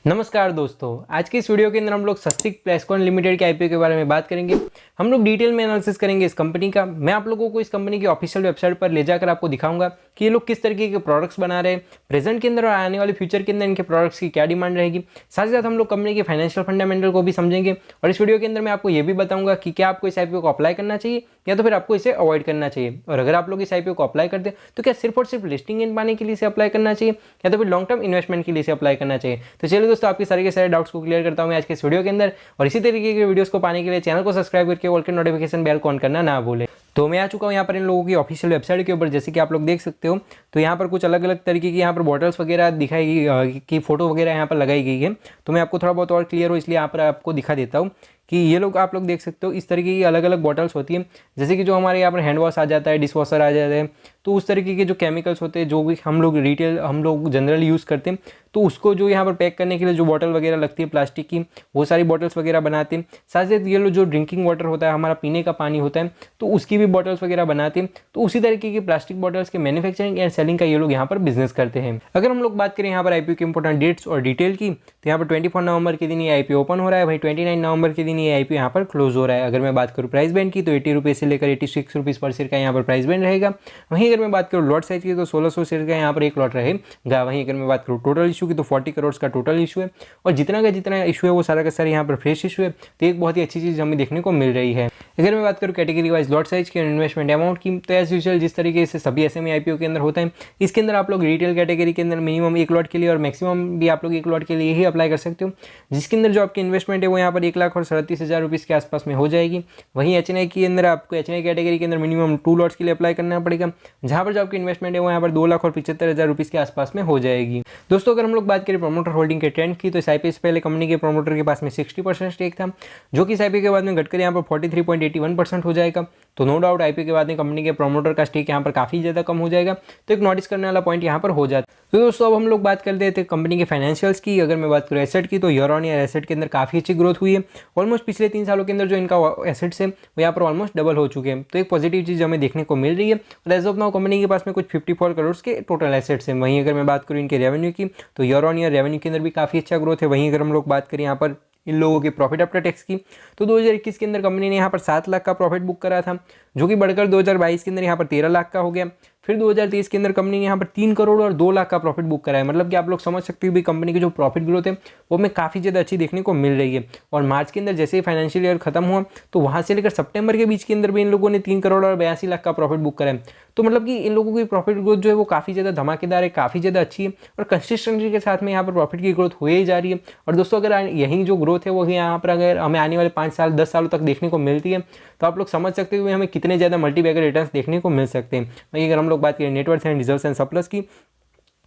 नमस्कार दोस्तों, आज की इस वीडियो के अंदर हम लोग स्वस्तिक प्लेस्कॉन लिमिटेड के आईपीओ के बारे में बात करेंगे। हम लोग डिटेल में एनालिसिस करेंगे इस कंपनी का। मैं आप लोगों को इस कंपनी की ऑफिशियल वेबसाइट पर ले जाकर आपको दिखाऊंगा कि ये लोग किस तरीके के प्रोडक्ट्स बना रहे हैं, प्रेजेंट के अंदर और आने वाले फ्यूचर के अंदर इनके प्रोडक्ट्स की क्या डिमांड रहेगी। साथ ही साथ हम लोग कंपनी के फाइनेंशियल फंडामेंटल को भी समझेंगे और इस वीडियो के अंदर मैं आपको ये भी बताऊंगा कि क्या आपको इस आईपीओ को अप्लाई करना चाहिए या तो फिर आपको इसे अवॉइड करना चाहिए। और अगर आप लोग इस आईपीओ को अप्लाई करते हैं तो क्या सिर्फ और सिर्फ लिस्टिंग इन पाने के लिए इसे अप्लाई करना चाहिए या तो फिर लॉन्ग टर्म इन्वेस्टमेंट के लिए इसे अप्लाई करना चाहिए। तो चलिए दोस्तों, आपके सारे के सारे डाउट्स को क्लियर करता हूं मैं आज के इस वीडियो के अंदर। और इसी तरीके के वीडियोस को पाने के लिए चैनल को सब्सक्राइब करके ऑल के नोटिफिकेशन बेल को ऑन करना ना भूलें। तो मैं आ चुका हूं यहाँ पर इन लोगों की ऑफिशियल वेबसाइट के ऊपर। जैसे कि आप लोग देख सकते हो तो यहाँ पर कुछ अलग अलग तरीके की यहाँ पर बॉटल्स वगैरह दिखाई गई की फोटो वगैरह यहाँ पर लगाई गई है। तो मैं आपको थोड़ा बहुत और क्लियर हो इसलिए यहाँ पर आपको दिखा देता हूँ कि ये लोग आप लोग देख सकते हो इस तरीके की अलग अलग बॉटल्स होती हैं। जैसे कि जो हमारे यहाँ पर हैंड वॉश आ जाता है, डिश वॉशर आ जाता है, तो उस तरीके के जो केमिकल्स होते हैं जो भी हम लोग जनरली यूज़ करते हैं, तो उसको जो यहाँ पर पैक करने के लिए जो बॉटल वगैरह लगती है प्लास्टिक की, वो सारी बॉटल्स वगैरह बनाते हैं। साथ साथ ये लोग जो ड्रिंकिंग वाटर होता है, हमारा पीने का पानी होता है, तो उसकी भी बॉटल्स वगैरह बनाते हैं। तो उसी तरीके की प्लास्टिक बॉटल्स के मैन्युफैक्चरिंग एंड सेलिंग का ये लोग यहाँ पर बिजनेस करते हैं। अगर हम लोग बात करें यहाँ पर आईपीओ की इंपॉर्टेंट डेट्स और डिटेल की, तो यहाँ पर 24 नवंबर के दिन ये आईपीओ ओपन हो रहा है, वहीं 29 नवंबर के दिन ये आईपीओ यहाँ पर क्लोज हो रहा है। अगर मैं बात करूँ प्राइस बैंड की तो 80 रुपये से लेकर 86 रुपीज़ पर शेयर का यहाँ पर प्राइस बैंड रहेगा। वहीं अगर मैं बात करूँ लॉट साइज की तो 1600 शेयर का यहाँ पर एक लॉट रहेगा। वहीं अगर मैं बात करूँ टोटल इशू की तो 40 करोड़ का टोटल इशू है और जितना का जितना इशू है वो सारा का सारा यहाँ पर फ्रेश इशू है। तो एक बहुत ही अच्छी चीज़ हमें देखने को मिल रही है। अगर मैं बात करूँ कैटेगरी वाइज लॉट साइज की और इन्वेस्टमेंट अमाउंट की, तो एज यूजुअल जिस तरीके से सभी एसएमई आईपीओ के अंदर होता है, इसके अंदर आप लोग रिटेल कैटेगरी के अंदर मिनिमम एक लॉट के लिए और मैक्सिमम भी आप लोग एक लॉट के लिए ही अप्लाई कर सकते हो, जिसके अंदर जो आपकी इन्वेस्टमेंट है वो यहाँ पर 1,37,000 रुपीज़ के आसपास में हो जाएगी। वहीं एचएनआई के अंदर आपको एचएनआई कैटेगरी के अंदर मिनिमम 2 लॉट्स के लिए अप्लाई करना पड़ेगा, जहाँ पर जो आपकी इन्वेस्टमेंट है वो यहाँ पर 2,75,000 रुपीज़ के आसपास में हो जाएगी। दोस्तों, अगर हम लोग बात करें प्रमोटर होल्डिंग के ट्रेंड की, तो इस आईपीओ से पहले कंपनी के प्रमोटर के पास में 60% स्टेक था, जो कि इस आईपीओ के बाद में घटकर यहाँ पर 43.81% हो जाएगा। तो नो डाउट आईपीओ के बाद में कंपनी के प्रमोटर का स्टेक यहाँ पर काफ़ी ज़्यादा कम हो जाएगा। तो एक नोटिस करने वाला पॉइंट यहाँ पर हो जाता है। तो दोस्तों, अब हम लोग बात कर लेते हैं कंपनी के फाइनेंशियल्स की। अगर मैं बात करूँ एसेट की, तो ईयर ऑन ईयर एसेट के अंदर काफ़ी अच्छी ग्रोथ हुई है। ऑलमोस्ट पिछले 3 सालों के अंदर जो इनका एसेट्स है वो यहाँ पर ऑलमोस्ट डबल हो चुके हैं। तो एक पॉजिटिव चीज़ हमें देखने को मिल रही है। और एज ऑफ नाउ कंपनी के पास में कुछ 54 करोड़ के टोटल एसेट्स हैं। वहीं अगर मैं बात करूँ इनके रेवेन्यू की, तो ईयर ऑन ईयर रेवेन्यू के अंदर भी काफ़ी अच्छा ग्रोथ है। वहीं अगर हम लोग बात करें यहाँ पर इन लोगों के प्रॉफिट आफ्टर टैक्स की, तो 2021 के अंदर कंपनी ने यहाँ पर 7 लाख का प्रॉफिट बुक करा था, जो कि बढ़कर 2022 के अंदर यहाँ पर 13 लाख का हो गया। फिर 2023 के अंदर कंपनी ने यहाँ पर 3 करोड़ और 2 लाख का प्रॉफिट बुक करा है। मतलब कि आप लोग समझ सकते हो भी कंपनी की जो प्रॉफिट ग्रोथ है वो हमें काफ़ी ज़्यादा अच्छी देखने को मिल रही है। और मार्च के अंदर जैसे ही फाइनेंशियल ईयर खत्म हुआ, तो वहाँ से लेकर सितंबर के बीच के अंदर भी इन लोगों ने 3 करोड़ और 82 लाख का प्रॉफिट बुक करा है। तो मतलब कि इन लोगों की प्रॉफिट ग्रोथ जो है वो काफ़ी ज़्यादा धमाकेदार है, काफ़ी ज़्यादा अच्छी है और कंसिस्टेंसी के साथ में यहाँ पर प्रॉफिट की ग्रोथ हो ही जा रही है। और दोस्तों, अगर यही जो ग्रोथ है वो यहाँ पर अगर हमें आने वाले 5 साल 10 सालों तक देखने को मिलती है, तो आप लोग समझ सकते हो कि हमें कितने ज़्यादा मल्टीबैगर रिटर्न्स देखने को मिल सकते हैं। वहीं अगर हम लोग बात करें net worth and reserves and surplus की,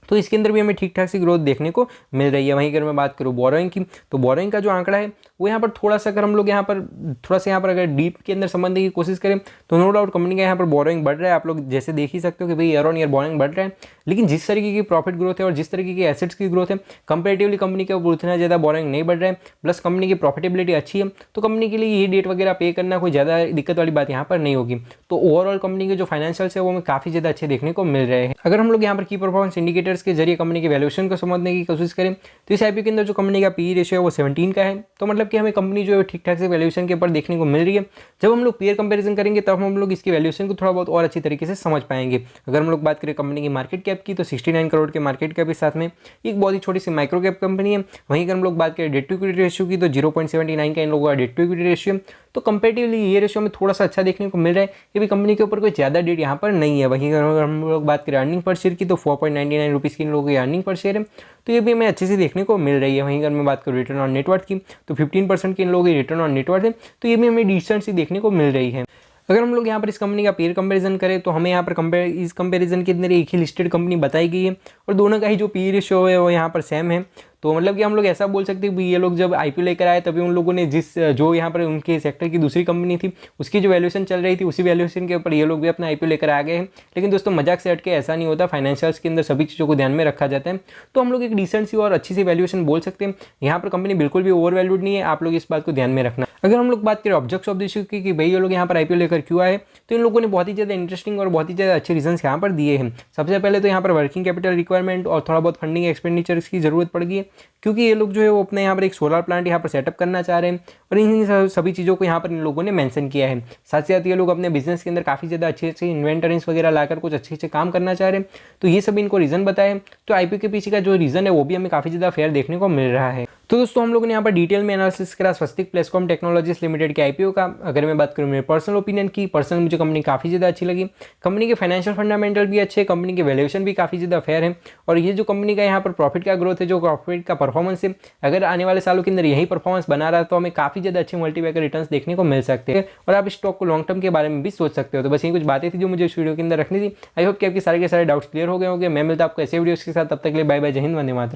तो इसके अंदर भी हमें ठीक ठाक सी ग्रोथ देखने को मिल रही है। वहीं अगर मैं बात करूँ बोरोइंग की, तो बोरोइंग का जो आंकड़ा है वो यहाँ पर थोड़ा सा अगर हम लोग यहाँ पर अगर डीप के अंदर समझने की कोशिश करें, तो नो डाउट कंपनी का यहाँ पर बोरोइंग बढ़ रहा है। आप लोग जैसे देख ही सकते हो कि भाई ईयर ऑन ईयर बोरोइंग बढ़ रहा है, लेकिन जिस तरीके की प्रॉफिट ग्रोथ है और जिस तरीके की एसेट्स की ग्रोथ है, कंपेरेटिवली कंपनी के ऊपर उतना ज़्यादा बोरोइंग नहीं बढ़ रहा है। प्लस कंपनी की प्रॉफिटेबिलिटी अच्छी है, तो कंपनी के लिए ये डेट वगैरह पे करना कोई ज़्यादा दिक्कत वाली बात यहाँ पर नहीं होगी। तो ओवरऑल कंपनी के जो फाइनेंशियल्स है वो हमें काफ़ी ज़्यादा अच्छे देखने को मिल रहे हैं। अगर हम लोग यहाँ पर की परफॉर्मेंस इंडिकेटर्स के जरिए कंपनी के वैल्यूएशन को समझने की कोशिश करें, तो इस आईपीओ के अंदर जो कंपनी का पी रेशियो है वो 17 का है। तो मतलब कि हमें कंपनी जो है ठीक ठाक से वैल्यूएशन के ऊपर देखने को मिल रही है। जब हम लोग पेयर कंपैरिजन करेंगे तब हम लोग इसकी वैल्यूएशन को थोड़ा बहुत और अच्छी तरीके से समझ पाएंगे। अगर हम लोग बात करें कंपनी की मार्केट कैप की, तो 69 करोड़ के मार्केट कैप के साथ में एक बहुत ही छोटी सी माइक्रो कैप कंपनी है। वहीं अगर हम लोग बात करें डेट टू इक्विटी रेशियो की, तो 0.79 का इन लोगों का डेट टू इक्विटी रेशियो। तो कंपेरेटिवली ये रेशियो में थोड़ा सा अच्छा देखने को मिल रहा है कि भी कंपनी के ऊपर कोई ज़्यादा डेट यहाँ पर नहीं है। वहीं अगर हम लोग बात करें अर्निंग पर शेयर की, तो 4.99 रुपीज़ की इन लोगों की अर्निंग पर शेयर है। तो ये भी हमें अच्छे से देखने को मिल रही है। वहीं अगर मैं बात करूँ रिटर्न ऑन नेटवर्थ की, तो 15% की इन लोगों की रिटर्न ऑन नेटवर्थ है। तो ये भी हमें डिसेंट सी देखने को मिल रही है। अगर हम लोग यहाँ पर इस कंपनी का पेयर कंपैरिजन करें, तो हमें यहाँ पर इस कंपैरिजन के अंदर एक ही लिस्टेड कंपनी बताई गई है और दोनों का ही जो पी रेशियो है वो यहाँ पर सेम है। तो मतलब कि हम लोग ऐसा बोल सकते हैं कि ये लोग जब आईपीओ लेकर आए तभी उन लोगों ने जो यहाँ पर उनके सेक्टर की दूसरी कंपनी थी उसकी जो वैल्यूएशन चल रही थी उसी वैल्यूएशन के ऊपर ये लोग भी अपना आईपीओ लेकर आ गए हैं। लेकिन दोस्तों, मजाक से हट के ऐसा नहीं होता, फाइनेंशियल्स के अंदर सभी चीज़ों को ध्यान में रखा जाता है। तो हम लोग एक डिसेंट सी और अच्छी सी वैल्यूएशन बोल सकते हैं। यहाँ पर कंपनी बिल्कुल भी ओवर वैल्यूड नहीं है, आप लोग इस बात को ध्यान में रखना। अगर हम लोग बात करें ऑब्जेक्ट्स ऑफ द इशू की कि भाई ये लोग यहाँ पर आईपीओ लेकर क्यों आए, तो इन लोगों ने बहुत ही ज़्यादा इंटरेस्टिंग और बहुत ही ज़्यादा अच्छे रीजंस यहाँ पर दिए हैं। सबसे पहले तो यहाँ पर वर्किंग कैपिटल रिक्वायरमेंट और थोड़ा बहुत फंडिंग एक्सपेंडिचर्स की जरूरत पड़ गई है, क्योंकि ये लोग जो है वो अपने यहाँ पर एक सोलर प्लांट यहाँ पर सेटअप करना चाह रहे हैं और इन सभी चीज़ों को यहाँ पर इन लोगों ने मेंशन किया है। साथ ही साथ ये लोग अपने बिजनेस के अंदर काफ़ी ज़्यादा अच्छे अच्छे इन्वेंटरीज वगैरह लाकर कुछ अच्छे अच्छे काम करना चाह रहे हैं। तो ये सब इनको रीज़न बताए। तो आईपीओ के पीछे का जो रीज़न है वो भी हमें काफ़ी ज़्यादा फेयर देखने को मिल रहा है। तो दोस्तों हम लोगों ने यहाँ पर डिटेल में एनालिसिस करा स्वस्तिक प्लेसकॉम टेक्नोलॉजीज लिमिटेड के आईपीओ का। अगर मैं बात करूँ मेरे पर्सनल ओपिनियन की, पर्सनल मुझे कंपनी काफ़ी ज़्यादा अच्छी लगी। कंपनी के फाइनेंशियल फंडामेंटल भी अच्छे, कंपनी के वैल्यूएशन भी काफ़ी ज़्यादा फेयर है और ये जो कंपनी का यहाँ पर प्रॉफिट का ग्रोथ है, जो प्रॉफिट का परफॉर्मेंस है, अगर आने वाले सालों के अंदर यही परफॉर्मेंस बना रहा है तो हमें काफ़ी ज़्यादा अच्छे मल्टीबैगर रिटर्न्स देखने को मिल सकते हैं और आप स्टॉक को लॉन्ग टर्म के बारे में भी सोच सकते हो। तो बस ये कुछ बातें थी जो मुझे इस वीडियो के अंदर रखनी थी। आई होप कि आपके सारे के सारे डाउट्स क्लियर हो गए होंगे। मैं मिलता आपको ऐसे वीडियोस के साथ, तब तक के लिए बाय बाय, जय हिंद, वंदे मातरम।